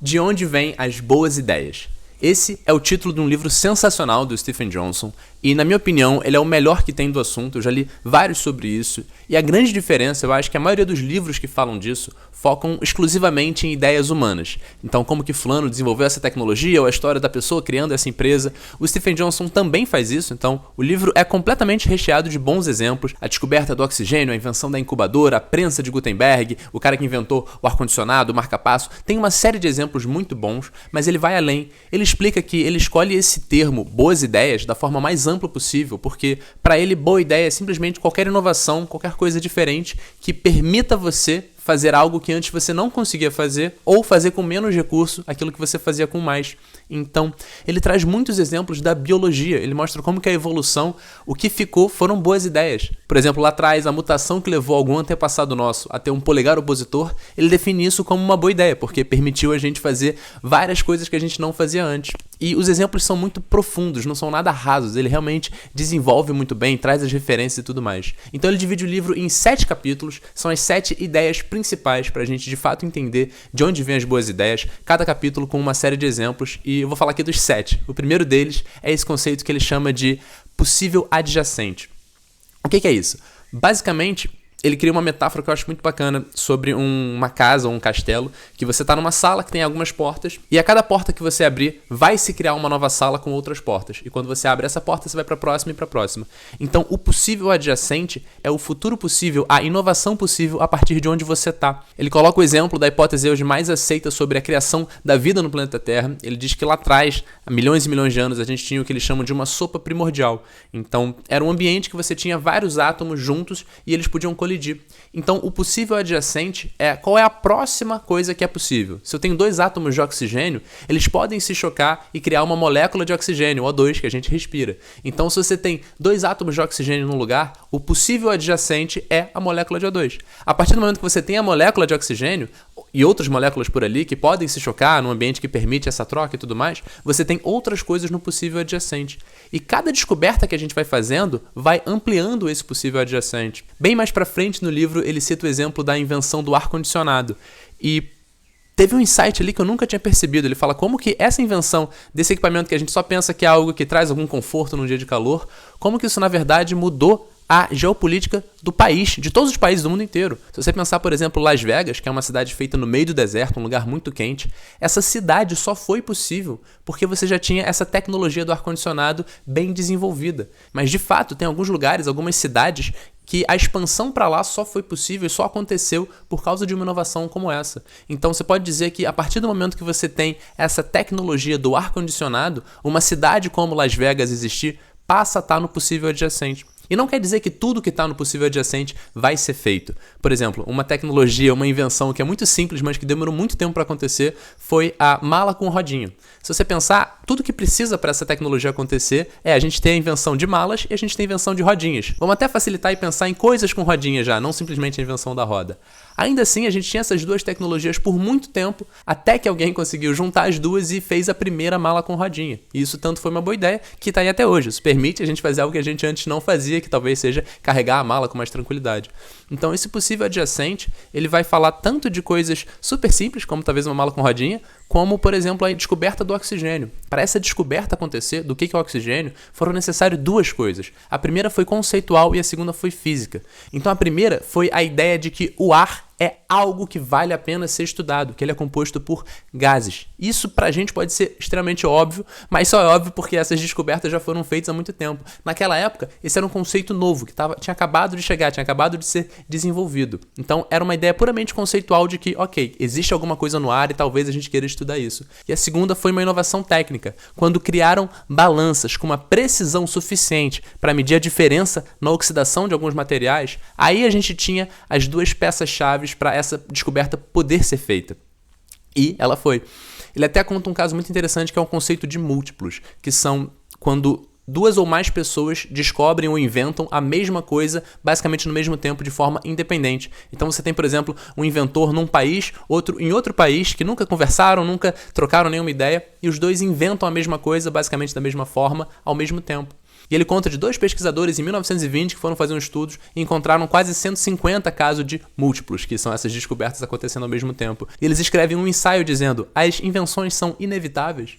De onde vêm as boas ideias? Esse é o título de um livro sensacional do Stephen Johnson e, na minha opinião, ele é o melhor que tem do assunto. Eu já li vários sobre isso e a grande diferença, eu acho que a maioria dos livros que falam disso focam exclusivamente em ideias humanas. Então, como que fulano desenvolveu essa tecnologia ou a história da pessoa criando essa empresa. O Stephen Johnson também faz isso, então o livro é completamente recheado de bons exemplos. A descoberta do oxigênio, a invenção da incubadora, a prensa de Gutenberg, o cara que inventou o ar-condicionado, o marca-passo. Tem uma série de exemplos muito bons, mas ele vai além. Ele explica que ele escolhe esse termo, boas ideias, da forma mais ampla possível, porque para ele boa ideia é simplesmente qualquer inovação, qualquer coisa diferente que permita você fazer algo que antes você não conseguia fazer ou fazer com menos recurso aquilo que você fazia com mais. Então, ele traz muitos exemplos da biologia. Ele mostra como que a evolução, o que ficou foram boas ideias. Por exemplo, lá atrás, a mutação que levou algum antepassado nosso a ter um polegar opositor, ele define isso como uma boa ideia, porque permitiu a gente fazer várias coisas que a gente não fazia antes. E os exemplos são muito profundos, não são nada rasos. Ele realmente desenvolve muito bem, traz as referências e tudo mais. Então ele divide o livro em 7 capítulos, são as 7 ideias principais para a gente de fato entender de onde vêm as boas ideias, cada capítulo com uma série de exemplos, e eu vou falar aqui dos 7. O primeiro deles é esse conceito que ele chama de possível adjacente. O que é isso? Basicamente, ele cria uma metáfora que eu acho muito bacana sobre uma casa ou um castelo, que você está numa sala que tem algumas portas, e a cada porta que você abrir, vai se criar uma nova sala com outras portas. E quando você abre essa porta, você vai para a próxima e para a próxima. Então, o possível adjacente é o futuro possível, a inovação possível a partir de onde você está. Ele coloca o exemplo da hipótese hoje mais aceita sobre a criação da vida no planeta Terra. Ele diz que lá atrás, há milhões e milhões de anos, a gente tinha o que eles chamam de uma sopa primordial. Então, era um ambiente que você tinha vários átomos juntos e eles podiam colidir. Então, o possível adjacente é qual é a próxima coisa que é possível. Se eu tenho 2 átomos de oxigênio, eles podem se chocar e criar uma molécula de oxigênio, O2, que a gente respira. Então, se você tem 2 átomos de oxigênio num lugar, o possível adjacente é a molécula de O2. A partir do momento que você tem a molécula de oxigênio e outras moléculas por ali que podem se chocar num ambiente que permite essa troca e tudo mais, você tem outras coisas no possível adjacente. E cada descoberta que a gente vai fazendo vai ampliando esse possível adjacente. Bem mais pra frente no livro, ele cita o exemplo da invenção do ar-condicionado. E teve um insight ali que eu nunca tinha percebido. Ele fala como que essa invenção desse equipamento que a gente só pensa que é algo que traz algum conforto num dia de calor, como que isso na verdade mudou a geopolítica do país, de todos os países do mundo inteiro. Se você pensar, por exemplo, Las Vegas, que é uma cidade feita no meio do deserto, um lugar muito quente, essa cidade só foi possível porque você já tinha essa tecnologia do ar-condicionado bem desenvolvida. Mas, de fato, tem alguns lugares, algumas cidades, que a expansão para lá só foi possível e só aconteceu por causa de uma inovação como essa. Então você pode dizer que a partir do momento que você tem essa tecnologia do ar-condicionado, uma cidade como Las Vegas existir passa a estar no possível adjacente. E não quer dizer que tudo que está no possível adjacente vai ser feito. Por exemplo, uma tecnologia, uma invenção que é muito simples, mas que demorou muito tempo para acontecer, foi a mala com rodinha. Se você pensar, tudo que precisa para essa tecnologia acontecer é a gente ter a invenção de malas e a gente ter a invenção de rodinhas. Vamos até facilitar e pensar em coisas com rodinha já, não simplesmente a invenção da roda. Ainda assim, a gente tinha essas 2 tecnologias por muito tempo, até que alguém conseguiu juntar as duas e fez a primeira mala com rodinha. E isso tanto foi uma boa ideia, que está aí até hoje. Isso permite a gente fazer algo que a gente antes não fazia, que talvez seja carregar a mala com mais tranquilidade. Então, esse possível adjacente, ele vai falar tanto de coisas super simples, como talvez uma mala com rodinha, como, por exemplo, a descoberta do oxigênio. Para essa descoberta acontecer, do que é o oxigênio, foram necessárias 2 coisas. A primeira foi conceitual e a segunda foi física. Então, a primeira foi a ideia de que o ar é algo que vale a pena ser estudado, que ele é composto por gases. Isso pra gente pode ser extremamente óbvio, mas só é óbvio porque essas descobertas já foram feitas há muito tempo. Naquela época, esse era um conceito novo, que tinha acabado de chegar, tinha acabado de ser desenvolvido. Então, era uma ideia puramente conceitual de que, ok, existe alguma coisa no ar e talvez a gente queira estudar isso. E a segunda foi uma inovação técnica, quando criaram balanças com uma precisão suficiente para medir a diferença na oxidação de alguns materiais, aí a gente tinha as 2 peças-chave para essa descoberta poder ser feita. E ela foi. Ele até conta um caso muito interessante que é o conceito de múltiplos, que são quando 2 ou mais pessoas descobrem ou inventam a mesma coisa, basicamente no mesmo tempo, de forma independente. Então você tem, por exemplo, um inventor num país, outro em outro país, que nunca conversaram, nunca trocaram nenhuma ideia, e os 2 inventam a mesma coisa, basicamente da mesma forma, ao mesmo tempo. E ele conta de 2 pesquisadores em 1920 que foram fazer um estudo e encontraram quase 150 casos de múltiplos, que são essas descobertas acontecendo ao mesmo tempo. E eles escrevem um ensaio dizendo: as invenções são inevitáveis.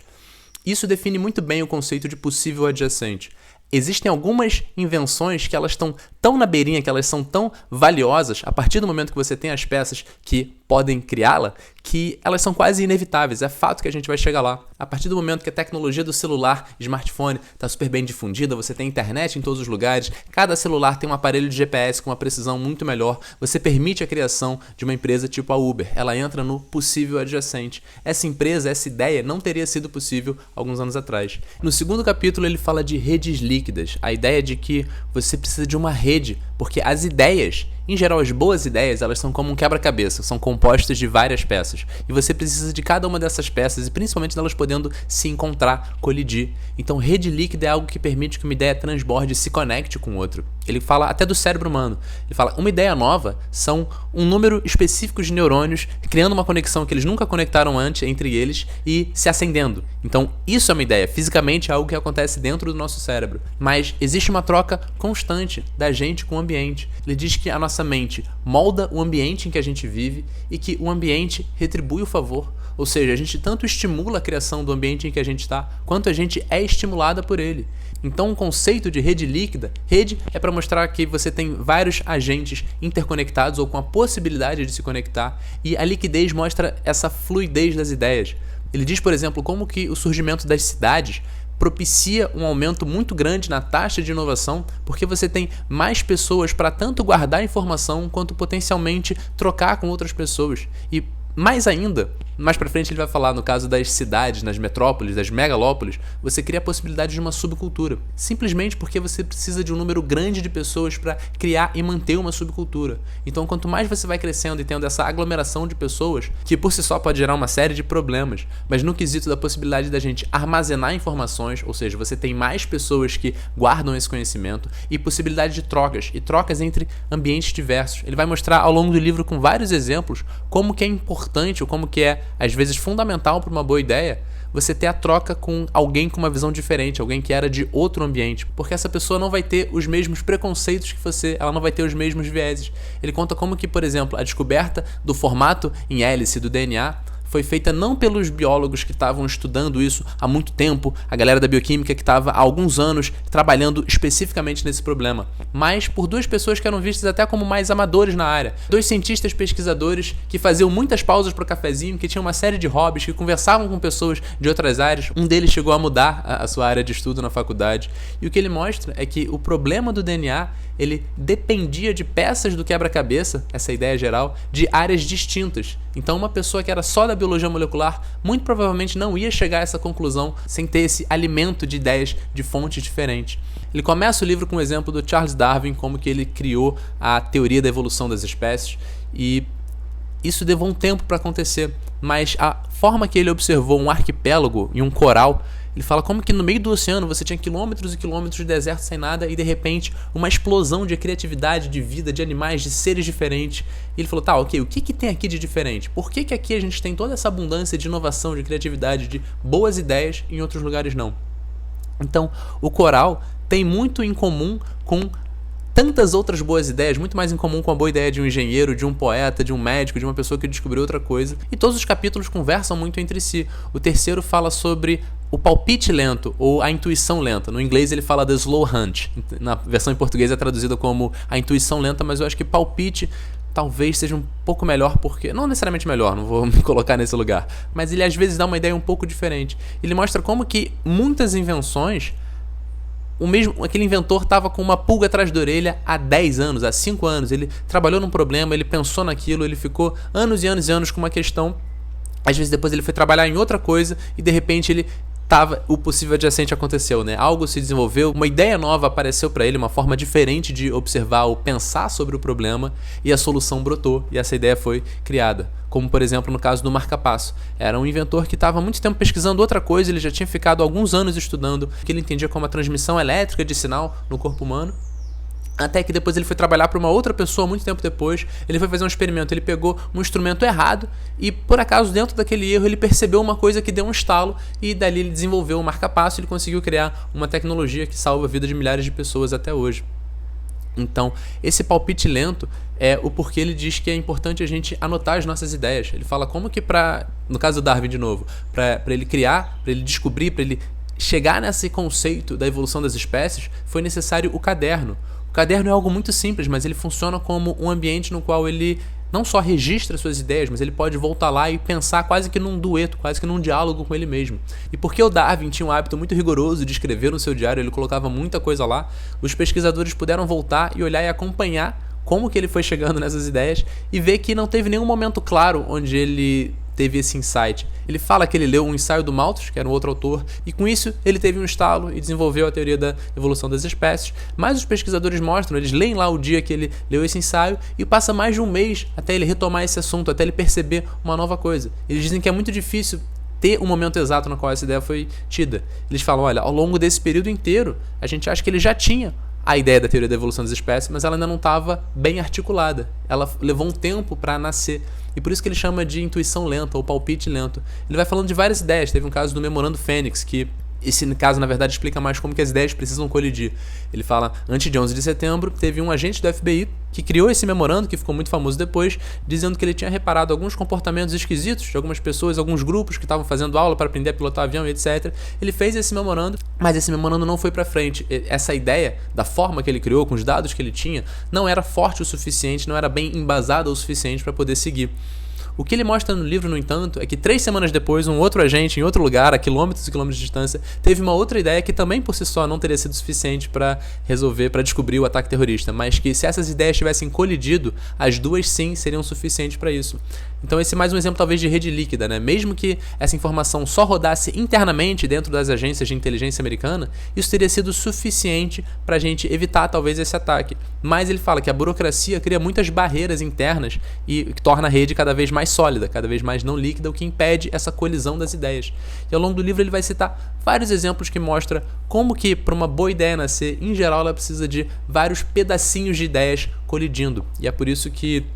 Isso define muito bem o conceito de possível adjacente. Existem algumas invenções que elas estão tão na beirinha, que elas são tão valiosas, a partir do momento que você tem as peças que podem criá-la, que elas são quase inevitáveis. É fato que a gente vai chegar lá. A partir do momento que a tecnologia do celular, smartphone, está super bem difundida, você tem internet em todos os lugares, cada celular tem um aparelho de GPS com uma precisão muito melhor, você permite a criação de uma empresa tipo a Uber. Ela entra no possível adjacente. Essa empresa, essa ideia não teria sido possível alguns anos atrás. No segundo capítulo ele fala de redes líquidas, a ideia de que você precisa de uma rede, porque as ideias, em geral as boas ideias, elas são como um quebra-cabeça, são compostas de várias peças. E você precisa de cada uma dessas peças e principalmente delas podendo se encontrar, colidir. Então rede líquida é algo que permite que uma ideia transborde e se conecte com outra. Ele fala até do cérebro humano. Ele fala, uma ideia nova são um número específico de neurônios criando uma conexão que eles nunca conectaram antes entre eles e se acendendo. Então isso é uma ideia. Fisicamente é algo que acontece dentro do nosso cérebro. Mas existe uma troca constante da gente com o ambiente. Ele diz que a nossa mente molda o ambiente em que a gente vive e que o ambiente retribui o favor. Ou seja, a gente tanto estimula a criação do ambiente em que a gente está, quanto a gente é estimulada por ele. Então o conceito de rede líquida, rede é para mostrar que você tem vários agentes interconectados ou com a possibilidade de se conectar, e a liquidez mostra essa fluidez das ideias. Ele diz, por exemplo, como que o surgimento das cidades propicia um aumento muito grande na taxa de inovação, porque você tem mais pessoas para tanto guardar informação quanto potencialmente trocar com outras pessoas. E mais ainda, mais pra frente ele vai falar no caso das cidades, nas metrópoles, das megalópolis, você cria a possibilidade de uma subcultura. Simplesmente porque você precisa de um número grande de pessoas para criar e manter uma subcultura. Então quanto mais você vai crescendo e tendo essa aglomeração de pessoas, que por si só pode gerar uma série de problemas, mas no quesito da possibilidade da gente armazenar informações, ou seja, você tem mais pessoas que guardam esse conhecimento e possibilidade de trocas, e trocas entre ambientes diversos. Ele vai mostrar ao longo do livro com vários exemplos como que é importante ou como que é às vezes fundamental para uma boa ideia você ter a troca com alguém com uma visão diferente, alguém que era de outro ambiente, porque essa pessoa não vai ter os mesmos preconceitos que você, ela não vai ter os mesmos vieses. Ele conta como que, por exemplo, a descoberta do formato em hélice do DNA foi feita não pelos biólogos que estavam estudando isso há muito tempo, a galera da bioquímica que estava há alguns anos trabalhando especificamente nesse problema, mas por 2 pessoas que eram vistas até como mais amadores na área. 2 cientistas pesquisadores que faziam muitas pausas para o cafezinho, que tinham uma série de hobbies, que conversavam com pessoas de outras áreas. Um deles chegou a mudar a sua área de estudo na faculdade. E o que ele mostra é que o problema do DNA, ele dependia de peças do quebra-cabeça, essa ideia geral, de áreas distintas. Então uma pessoa que era só da biologia molecular muito provavelmente não ia chegar a essa conclusão sem ter esse alimento de ideias de fontes diferentes. Ele começa o livro com o exemplo do Charles Darwin, como que ele criou a teoria da evolução das espécies, e isso levou um tempo para acontecer, mas a forma que ele observou um arquipélago e um coral, ele fala como que no meio do oceano você tinha quilômetros e quilômetros de deserto sem nada e de repente uma explosão de criatividade, de vida, de animais, de seres diferentes. E ele falou, tá, ok, o que tem aqui de diferente? Por que aqui a gente tem toda essa abundância de inovação, de criatividade, de boas ideias e em outros lugares não? Então, o coral tem muito em comum com tantas outras boas ideias, muito mais em comum com a boa ideia de um engenheiro, de um poeta, de um médico, de uma pessoa que descobriu outra coisa. E todos os capítulos conversam muito entre si. O terceiro fala sobre o palpite lento ou a intuição lenta. No inglês ele fala the slow hunch. Na versão em português é traduzido como a intuição lenta, mas eu acho que palpite talvez seja um pouco melhor, porque não necessariamente melhor, não vou me colocar nesse lugar, mas ele às vezes dá uma ideia um pouco diferente. Ele mostra como que muitas invenções, aquele inventor estava com uma pulga atrás da orelha há 10 anos, há 5 anos. Ele trabalhou num problema, ele pensou naquilo, ele ficou anos e anos e anos com uma questão. Às vezes depois ele foi trabalhar em outra coisa e de repente o possível adjacente aconteceu, né? Algo se desenvolveu, uma ideia nova apareceu para ele, uma forma diferente de observar ou pensar sobre o problema, e a solução brotou e essa ideia foi criada. Como por exemplo no caso do marca-passo. Era um inventor que estava há muito tempo pesquisando outra coisa, ele já tinha ficado alguns anos estudando o que ele entendia como a transmissão elétrica de sinal no corpo humano. Até que depois ele foi trabalhar para uma outra pessoa, muito tempo depois, ele foi fazer um experimento, ele pegou um instrumento errado e, por acaso, dentro daquele erro, ele percebeu uma coisa que deu um estalo e dali ele desenvolveu um marca-passo e ele conseguiu criar uma tecnologia que salva a vida de milhares de pessoas até hoje. Então, esse palpite lento é o porquê ele diz que é importante a gente anotar as nossas ideias. Ele fala como que no caso do Darwin de novo, para ele criar, para ele descobrir, para ele chegar nesse conceito da evolução das espécies, foi necessário o caderno. O caderno é algo muito simples, mas ele funciona como um ambiente no qual ele não só registra suas ideias, mas ele pode voltar lá e pensar quase que num dueto, quase que num diálogo com ele mesmo. E porque o Darwin tinha um hábito muito rigoroso de escrever no seu diário, ele colocava muita coisa lá, os pesquisadores puderam voltar e olhar e acompanhar como que ele foi chegando nessas ideias e ver que não teve nenhum momento claro onde ele teve esse insight. Ele fala que ele leu um ensaio do Malthus, que era um outro autor, e com isso ele teve um estalo e desenvolveu a teoria da evolução das espécies, mas os pesquisadores mostram, eles leem lá o dia que ele leu esse ensaio e passa mais de um mês até ele retomar esse assunto, até ele perceber uma nova coisa. Eles dizem que é muito difícil ter um momento exato no qual essa ideia foi tida. Eles falam, olha, ao longo desse período inteiro, a gente acha que ele já tinha a ideia da teoria da evolução das espécies, mas ela ainda não estava bem articulada. Ela levou um tempo para nascer. E por isso que ele chama de intuição lenta ou palpite lento. Ele vai falando de várias ideias. Teve um caso do Memorando Fênix, que esse caso, na verdade, explica mais como que as ideias precisam colidir. Ele fala, antes de 11 de setembro, teve um agente do FBI que criou esse memorando, que ficou muito famoso depois, dizendo que ele tinha reparado alguns comportamentos esquisitos de algumas pessoas, alguns grupos que estavam fazendo aula para aprender a pilotar avião e etc. Ele fez esse memorando, mas esse memorando não foi para frente. Essa ideia, da forma que ele criou, com os dados que ele tinha, não era forte o suficiente, não era bem embasada o suficiente para poder seguir. O que ele mostra no livro, no entanto, é que 3 semanas depois, um outro agente em outro lugar, a quilômetros e quilômetros de distância, teve uma outra ideia que também por si só não teria sido suficiente para resolver, para descobrir o ataque terrorista, mas que se essas ideias tivessem colidido, as duas sim seriam suficientes para isso. Então esse é mais um exemplo talvez de rede líquida, né? Mesmo que essa informação só rodasse internamente dentro das agências de inteligência americana, isso teria sido suficiente para a gente evitar talvez esse ataque. Mas ele fala que a burocracia cria muitas barreiras internas e torna a rede cada vez mais sólida, cada vez mais não líquida, o que impede essa colisão das ideias. E ao longo do livro ele vai citar vários exemplos que mostram como que para uma boa ideia nascer, em geral ela precisa de vários pedacinhos de ideias colidindo. E é por isso que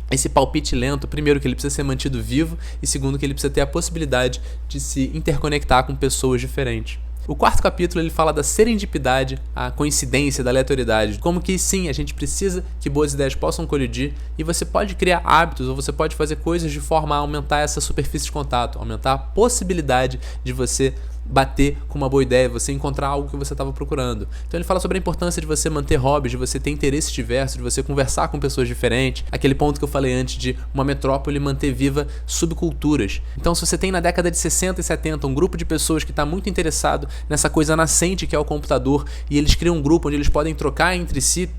esse palpite lento, primeiro que ele precisa ser mantido vivo e segundo que ele precisa ter a possibilidade de se interconectar com pessoas diferentes. O 4º capítulo ele fala da serendipidade, a coincidência, da aleatoriedade, como que sim, a gente precisa que boas ideias possam colidir e você pode criar hábitos ou você pode fazer coisas de forma a aumentar essa superfície de contato, aumentar a possibilidade de você bater com uma boa ideia, você encontrar algo que você estava procurando. Então ele fala sobre a importância de você manter hobbies, de você ter interesses diversos, de você conversar com pessoas diferentes, aquele ponto que eu falei antes de uma metrópole manter viva subculturas. Então se você tem na década de 60 e 70 um grupo de pessoas que está muito interessado nessa coisa nascente que é o computador e eles criam um grupo onde eles podem trocar entre si,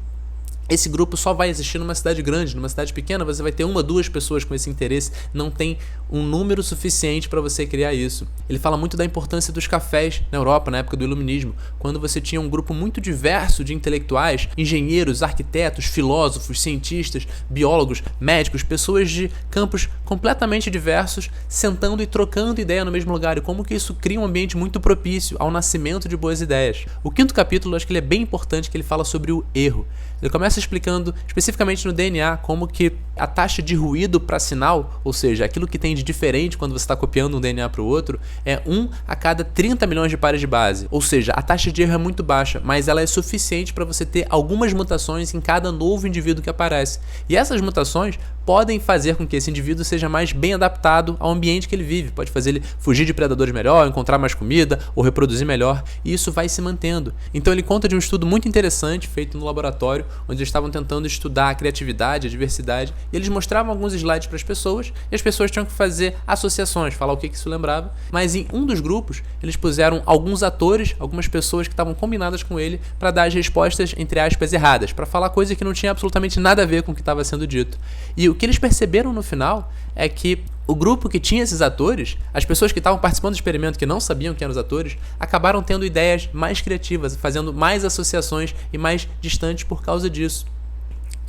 esse grupo só vai existir numa cidade grande. Numa cidade pequena você vai ter 1, 2 pessoas com esse interesse, não tem um número suficiente para você criar isso. Ele fala muito da importância dos cafés na Europa, na época do Iluminismo, quando você tinha um grupo muito diverso de intelectuais, engenheiros, arquitetos, filósofos, cientistas, biólogos, médicos, pessoas de campos completamente diversos, sentando e trocando ideia no mesmo lugar, e como que isso cria um ambiente muito propício ao nascimento de boas ideias. O 5º capítulo, acho que ele é bem importante, que ele fala sobre o erro. Ele começa explicando especificamente no DNA como que a taxa de ruído para sinal, ou seja, aquilo que tem de diferente quando você está copiando um DNA para o outro, é 1 a cada 30 milhões de pares de base. Ou seja, a taxa de erro é muito baixa, mas ela é suficiente para você ter algumas mutações em cada novo indivíduo que aparece. E essas mutações podem fazer com que esse indivíduo seja mais bem adaptado ao ambiente que ele vive. Pode fazer ele fugir de predadores melhor, encontrar mais comida ou reproduzir melhor, e isso vai se mantendo. Então ele conta de um estudo muito interessante feito no laboratório, onde eles estavam tentando estudar a criatividade, a diversidade, e eles mostravam alguns slides para as pessoas, e as pessoas tinham que fazer associações, falar o que isso lembrava, mas em um dos grupos eles puseram alguns atores, algumas pessoas que estavam combinadas com ele para dar as respostas, entre aspas, erradas, para falar coisa que não tinha absolutamente nada a ver com o que estava sendo dito. E o que eles perceberam no final é que o grupo que tinha esses atores, as pessoas que estavam participando do experimento que não sabiam quem eram os atores, acabaram tendo ideias mais criativas, fazendo mais associações e mais distantes por causa disso.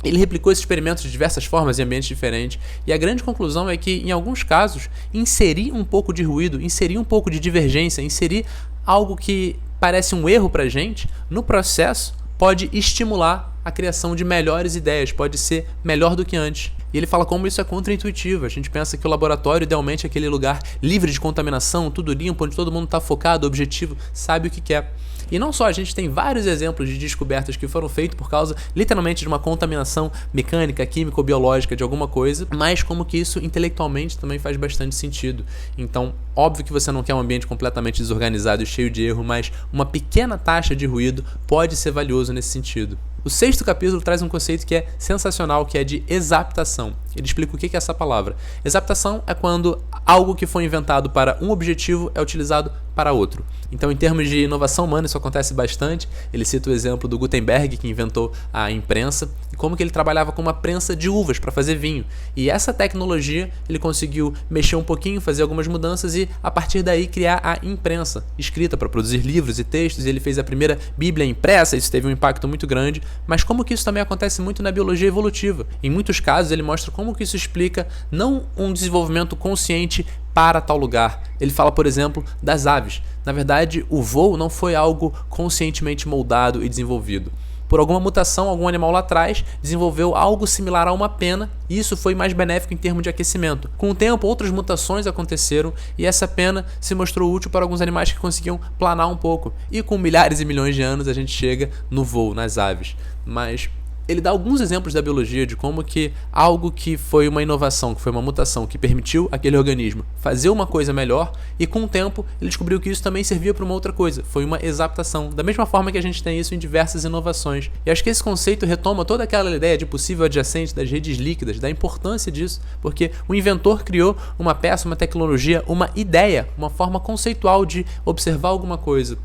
Ele replicou esse experimento de diversas formas em ambientes diferentes, e a grande conclusão é que, em alguns casos, inserir um pouco de ruído, inserir um pouco de divergência, inserir algo que parece um erro pra gente, no processo, pode estimular a criação de melhores ideias, pode ser melhor do que antes. E ele fala como isso é contraintuitivo. A gente pensa que o laboratório idealmente é aquele lugar livre de contaminação, tudo limpo, onde todo mundo está focado, objetivo, sabe o que quer. E não só, a gente tem vários exemplos de descobertas que foram feitas por causa, literalmente, de uma contaminação mecânica, química ou biológica de alguma coisa, mas como que isso intelectualmente também faz bastante sentido. Então, óbvio que você não quer um ambiente completamente desorganizado e cheio de erro, mas uma pequena taxa de ruído pode ser valioso nesse sentido. O 6º capítulo traz um conceito que é sensacional, que é de exaptação. Ele explica o que é essa palavra. Exaptação é quando algo que foi inventado para um objetivo é utilizado para outro. Então, em termos de inovação humana, isso acontece bastante. Ele cita o exemplo do Gutenberg, que inventou a imprensa, e como que ele trabalhava com uma prensa de uvas para fazer vinho. E essa tecnologia, ele conseguiu mexer um pouquinho, fazer algumas mudanças e, a partir daí, criar a imprensa escrita para produzir livros e textos. Ele fez a primeira Bíblia impressa, isso teve um impacto muito grande. Mas como que isso também acontece muito na biologia evolutiva? Em muitos casos, ele mostra como que isso explica não um desenvolvimento consciente para tal lugar. Ele fala, por exemplo, das aves. Na verdade, o voo não foi algo conscientemente moldado e desenvolvido. Por alguma mutação, algum animal lá atrás desenvolveu algo similar a uma pena, e isso foi mais benéfico em termos de aquecimento. Com o tempo, outras mutações aconteceram e essa pena se mostrou útil para alguns animais que conseguiam planar um pouco. E com milhares e milhões de anos a gente chega no voo, nas aves. Mas ele dá alguns exemplos da biologia de como que algo que foi uma inovação, que foi uma mutação, que permitiu aquele organismo fazer uma coisa melhor, e com o tempo ele descobriu que isso também servia para uma outra coisa, foi uma exaptação. Da mesma forma que a gente tem isso em diversas inovações. E acho que esse conceito retoma toda aquela ideia de possível adjacente das redes líquidas, da importância disso, porque o inventor criou uma peça, uma tecnologia, uma ideia, uma forma conceitual de observar alguma coisa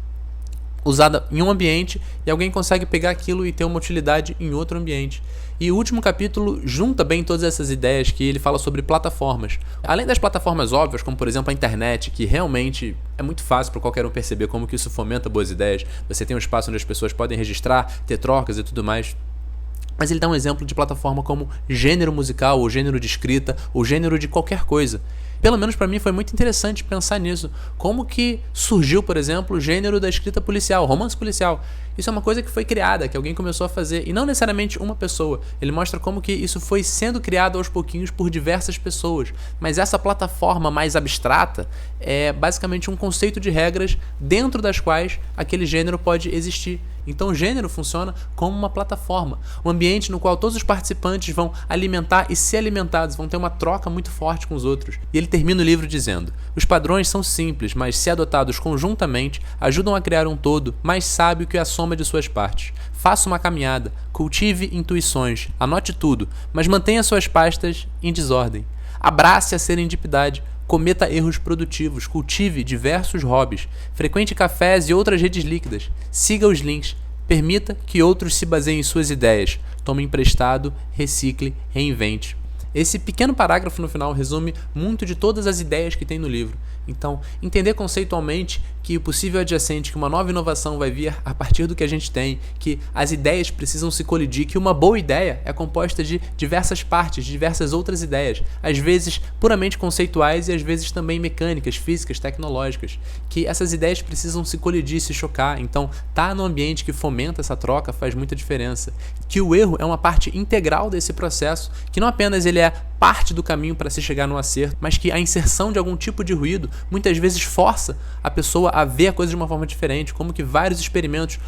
usada em um ambiente, e alguém consegue pegar aquilo e ter uma utilidade em outro ambiente. E o último capítulo junta bem todas essas ideias, que ele fala sobre plataformas. Além das plataformas óbvias, como por exemplo a internet, que realmente é muito fácil para qualquer um perceber como que isso fomenta boas ideias. Você tem um espaço onde as pessoas podem registrar, ter trocas e tudo mais. Mas ele dá um exemplo de plataforma como gênero musical, ou gênero de escrita, ou gênero de qualquer coisa. Pelo menos para mim foi muito interessante pensar nisso. Como que surgiu, por exemplo, o gênero da escrita policial, romance policial. Isso é uma coisa que foi criada, que alguém começou a fazer, e não necessariamente uma pessoa. Ele mostra como que isso foi sendo criado aos pouquinhos por diversas pessoas. Mas essa plataforma mais abstrata é basicamente um conceito de regras dentro das quais aquele gênero pode existir. Então o gênero funciona como uma plataforma, um ambiente no qual todos os participantes vão alimentar e ser alimentados, vão ter uma troca muito forte com os outros. E ele termina o livro dizendo: os padrões são simples, mas se adotados conjuntamente, ajudam a criar um todo mais sábio que a soma de suas partes. Faça uma caminhada, cultive intuições, anote tudo, mas mantenha suas pastas em desordem. Abrace a serendipidade. Cometa erros produtivos, cultive diversos hobbies, frequente cafés e outras redes líquidas, siga os links, permita que outros se baseiem em suas ideias, tome emprestado, recicle, reinvente. Esse pequeno parágrafo no final resume muito de todas as ideias que tem no livro. Então, entender conceitualmente que o possível adjacente, que uma nova inovação vai vir a partir do que a gente tem, que as ideias precisam se colidir, que uma boa ideia é composta de diversas partes, de diversas outras ideias, às vezes puramente conceituais e às vezes também mecânicas, físicas, tecnológicas, que essas ideias precisam se colidir, se chocar. Então, estar num ambiente que fomenta essa troca faz muita diferença. Que o erro é uma parte integral desse processo, que não apenas ele é parte do caminho para se chegar no acerto, mas que a inserção de algum tipo de ruído muitas vezes força a pessoa a ver a coisa de uma forma diferente, como que vários experimentos,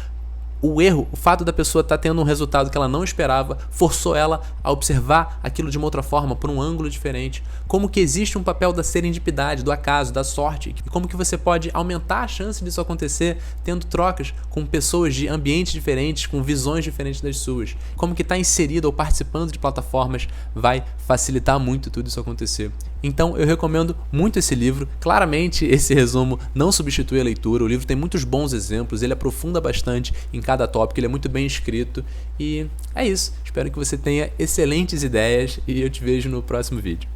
o erro, o fato da pessoa estar tendo um resultado que ela não esperava, forçou ela a observar aquilo de uma outra forma, por um ângulo diferente. Como que existe um papel da serendipidade, do acaso, da sorte, e como que você pode aumentar a chance disso acontecer tendo trocas com pessoas de ambientes diferentes, com visões diferentes das suas. Como que estar inserido ou participando de plataformas vai facilitar muito tudo isso acontecer. Então eu recomendo muito esse livro. Claramente esse resumo não substitui a leitura, o livro tem muitos bons exemplos, ele aprofunda bastante em cada tópico, ele é muito bem escrito e é isso. Espero que você tenha excelentes ideias e eu te vejo no próximo vídeo.